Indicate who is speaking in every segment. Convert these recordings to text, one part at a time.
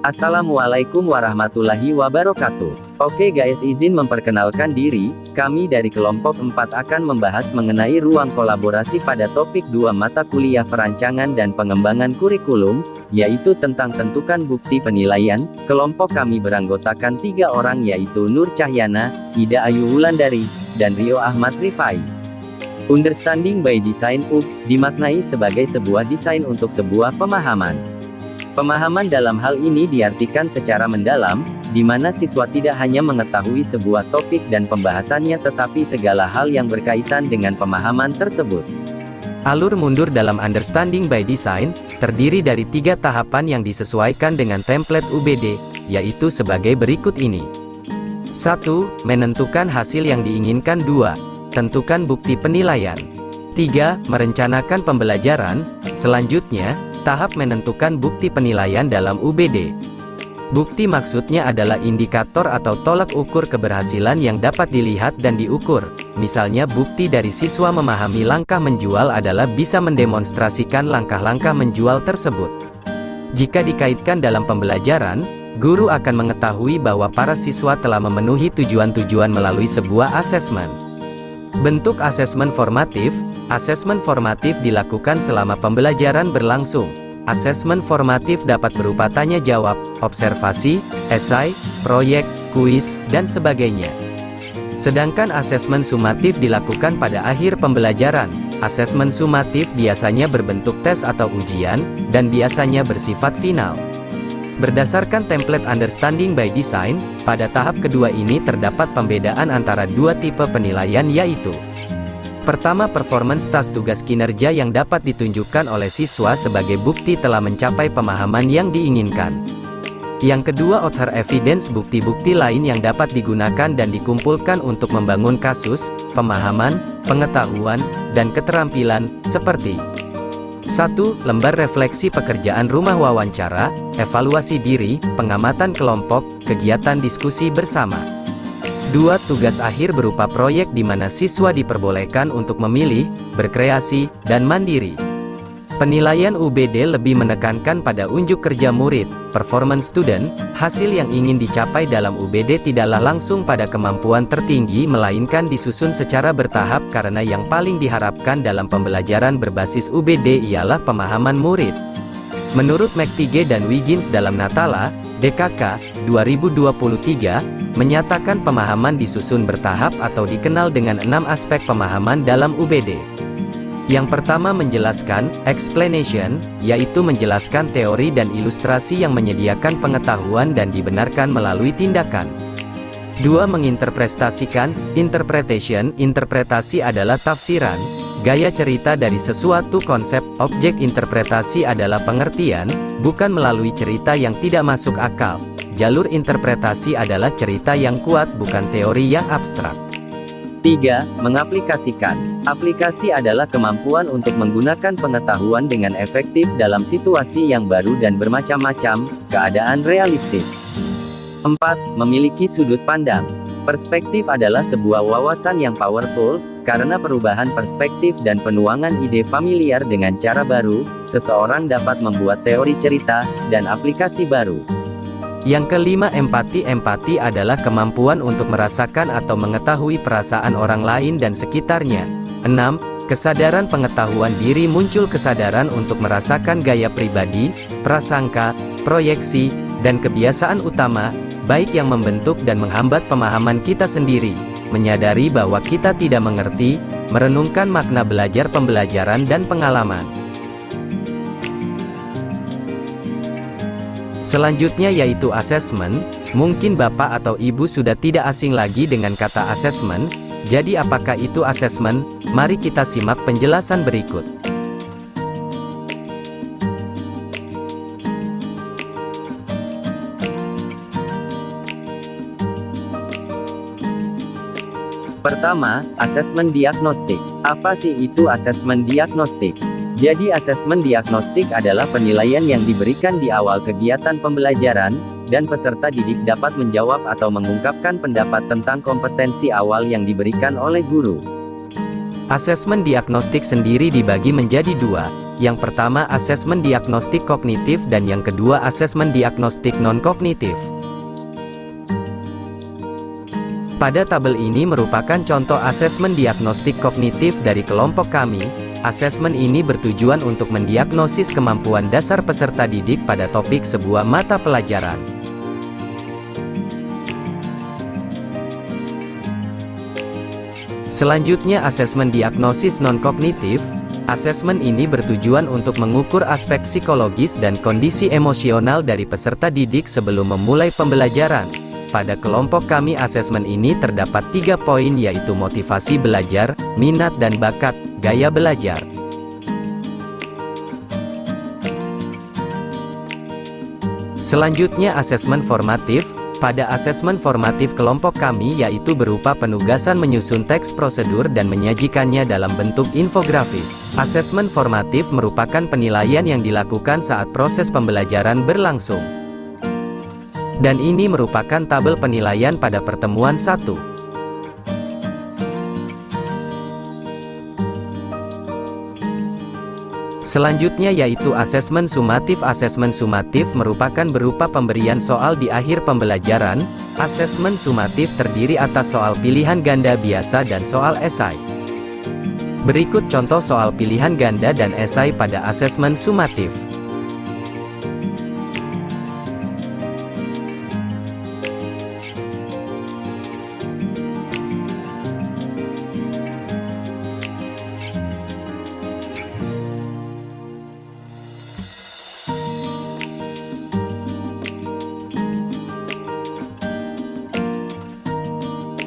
Speaker 1: Assalamualaikum warahmatullahi wabarakatuh. Oke guys, izin memperkenalkan diri, kami dari kelompok 4 akan membahas mengenai ruang kolaborasi pada topik 2 mata kuliah perancangan dan pengembangan kurikulum, yaitu tentang tentukan bukti penilaian. Kelompok kami beranggotakan 3 orang yaitu Nur Cahyana, Ida Ayu Wulandari, dan Rio Ahmad Rifai. Understanding by Design UB, dimaknai sebagai sebuah desain untuk sebuah pemahaman. Pemahaman dalam hal ini diartikan secara mendalam, di mana siswa tidak hanya mengetahui sebuah topik dan pembahasannya tetapi segala hal yang berkaitan dengan pemahaman tersebut.
Speaker 2: Alur mundur dalam Understanding by Design, terdiri dari 3 tahapan yang disesuaikan dengan template UBD, yaitu sebagai berikut ini. 1. Menentukan hasil yang diinginkan. 2. Tentukan bukti penilaian. 3. Merencanakan pembelajaran. Selanjutnya, tahap menentukan bukti penilaian dalam UBD. Bukti maksudnya adalah indikator atau tolak ukur keberhasilan yang dapat dilihat dan diukur. Misalnya bukti dari siswa memahami langkah menjual adalah bisa mendemonstrasikan langkah-langkah menjual tersebut. Jika dikaitkan dalam pembelajaran, guru akan mengetahui bahwa para siswa telah memenuhi tujuan-tujuan melalui sebuah asesmen. Bentuk asesmen formatif. Asesmen formatif dilakukan selama pembelajaran berlangsung. Asesmen formatif dapat berupa tanya jawab, observasi, esai, proyek, kuis, dan sebagainya. Sedangkan asesmen sumatif dilakukan pada akhir pembelajaran. Asesmen sumatif biasanya berbentuk tes atau ujian, dan biasanya bersifat final. Berdasarkan template Understanding by Design, pada tahap kedua ini terdapat pembedaan antara 2 tipe penilaian yaitu: pertama, performance task, tugas kinerja yang dapat ditunjukkan oleh siswa sebagai bukti telah mencapai pemahaman yang diinginkan. Yang kedua, author evidence, bukti-bukti lain yang dapat digunakan dan dikumpulkan untuk membangun kasus, pemahaman, pengetahuan, dan keterampilan, seperti 1. Lembar refleksi pekerjaan rumah, wawancara, evaluasi diri, pengamatan kelompok, kegiatan diskusi bersama. 2. Tugas akhir berupa proyek di mana siswa diperbolehkan untuk memilih, berkreasi, dan mandiri. Penilaian UBD lebih menekankan pada unjuk kerja murid, performance student. Hasil yang ingin dicapai dalam UBD tidaklah langsung pada kemampuan tertinggi melainkan disusun secara bertahap karena yang paling diharapkan dalam pembelajaran berbasis UBD ialah pemahaman murid. Menurut McTighe dan Wiggins dalam Natala, DKK, 2023, menyatakan pemahaman disusun bertahap atau dikenal dengan 6 aspek pemahaman dalam UBD. Yang pertama menjelaskan, explanation, yaitu menjelaskan teori dan ilustrasi yang menyediakan pengetahuan dan dibenarkan melalui tindakan. 2. Menginterpretasikan, interpretation, interpretasi adalah tafsiran, gaya cerita dari sesuatu konsep. Objek interpretasi adalah pengertian, bukan melalui cerita yang tidak masuk akal. Jalur interpretasi adalah cerita yang kuat, bukan teori yang abstrak.
Speaker 1: 3. Mengaplikasikan. Aplikasi adalah kemampuan untuk menggunakan pengetahuan dengan efektif dalam situasi yang baru dan bermacam-macam keadaan realistis. 4. Memiliki sudut pandang. Perspektif adalah sebuah wawasan yang powerful, karena perubahan perspektif dan penuangan ide familiar dengan cara baru, seseorang dapat membuat teori cerita dan aplikasi baru.
Speaker 2: Yang kelima, empati. Empati adalah kemampuan untuk merasakan atau mengetahui perasaan orang lain dan sekitarnya. 6. Kesadaran pengetahuan diri. Muncul kesadaran untuk merasakan gaya pribadi, prasangka, proyeksi, dan kebiasaan utama, baik yang membentuk dan menghambat pemahaman kita sendiri. Menyadari bahwa kita tidak mengerti, merenungkan makna belajar, pembelajaran dan pengalaman. Selanjutnya yaitu asesmen. Mungkin Bapak atau Ibu sudah tidak asing lagi dengan kata asesmen. Jadi apakah itu asesmen? Mari kita simak penjelasan berikut.
Speaker 1: Pertama, asesmen diagnostik. Apa sih itu asesmen diagnostik? Jadi asesmen diagnostik adalah penilaian yang diberikan di awal kegiatan pembelajaran, dan peserta didik dapat menjawab atau mengungkapkan pendapat tentang kompetensi awal yang diberikan oleh guru.
Speaker 2: Asesmen diagnostik sendiri dibagi menjadi 2, Yang pertama asesmen diagnostik kognitif dan yang kedua asesmen diagnostik non-kognitif. Pada tabel ini merupakan contoh asesmen diagnostik kognitif dari kelompok kami. Asesmen ini bertujuan untuk mendiagnosis kemampuan dasar peserta didik pada topik sebuah mata pelajaran. Selanjutnya asesmen diagnosis non-kognitif. Asesmen ini bertujuan untuk mengukur aspek psikologis dan kondisi emosional dari peserta didik sebelum memulai pembelajaran. Pada kelompok kami asesmen ini terdapat 3 poin yaitu motivasi belajar, minat dan bakat, gaya belajar. Selanjutnya asesmen formatif. Pada asesmen formatif kelompok kami yaitu berupa penugasan menyusun teks prosedur dan menyajikannya dalam bentuk infografis. Asesmen formatif merupakan penilaian yang dilakukan saat proses pembelajaran berlangsung. Dan ini merupakan tabel penilaian pada pertemuan 1. Selanjutnya yaitu asesmen sumatif. Asesmen sumatif merupakan berupa pemberian soal di akhir pembelajaran. Asesmen sumatif terdiri atas soal pilihan ganda biasa dan soal esai. Berikut contoh soal pilihan ganda dan esai pada asesmen sumatif.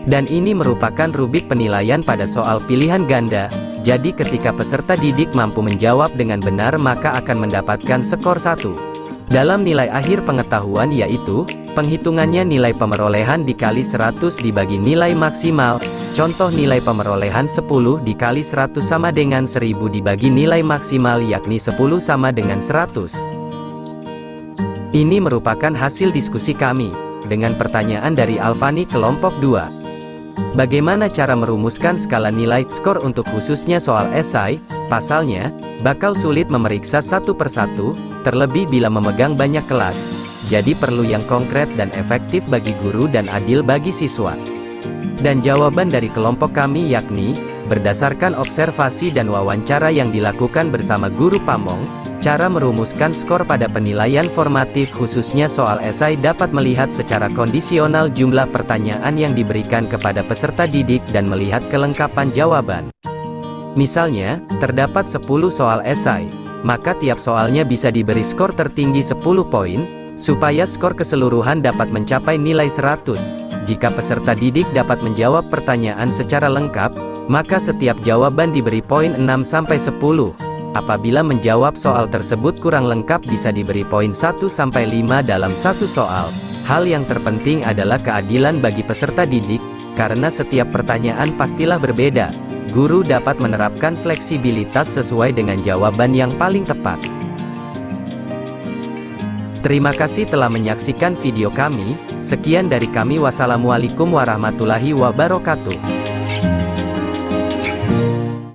Speaker 2: Dan ini merupakan rubrik penilaian pada soal pilihan ganda. Jadi ketika peserta didik mampu menjawab dengan benar maka akan mendapatkan skor 1. Dalam nilai akhir pengetahuan yaitu, penghitungannya nilai pemerolehan dikali 100 dibagi nilai maksimal. Contoh nilai pemerolehan 10 dikali 100 sama dengan 1000 dibagi nilai maksimal yakni 10 sama dengan 100. Ini merupakan hasil diskusi kami, dengan pertanyaan dari Alfani kelompok 2. Bagaimana cara merumuskan skala nilai skor untuk khususnya soal esai? Pasalnya, bakal sulit memeriksa satu persatu, terlebih bila memegang banyak kelas. Jadi perlu yang konkret dan efektif bagi guru dan adil bagi siswa. Dan jawaban dari kelompok kami yakni, berdasarkan observasi dan wawancara yang dilakukan bersama guru Pamong, cara merumuskan skor pada penilaian formatif khususnya soal esai dapat melihat secara kondisional jumlah pertanyaan yang diberikan kepada peserta didik dan melihat kelengkapan jawaban. Misalnya, terdapat 10 soal esai, maka tiap soalnya bisa diberi skor tertinggi 10 poin, supaya skor keseluruhan dapat mencapai nilai 100. Jika peserta didik dapat menjawab pertanyaan secara lengkap, maka setiap jawaban diberi poin 6-10. Apabila menjawab soal tersebut kurang lengkap bisa diberi poin 1-5 dalam satu soal. Hal yang terpenting adalah keadilan bagi peserta didik, karena setiap pertanyaan pastilah berbeda. Guru dapat menerapkan fleksibilitas sesuai dengan jawaban yang paling tepat. Terima kasih telah menyaksikan video kami. Sekian dari kami. Wassalamualaikum warahmatullahi wabarakatuh.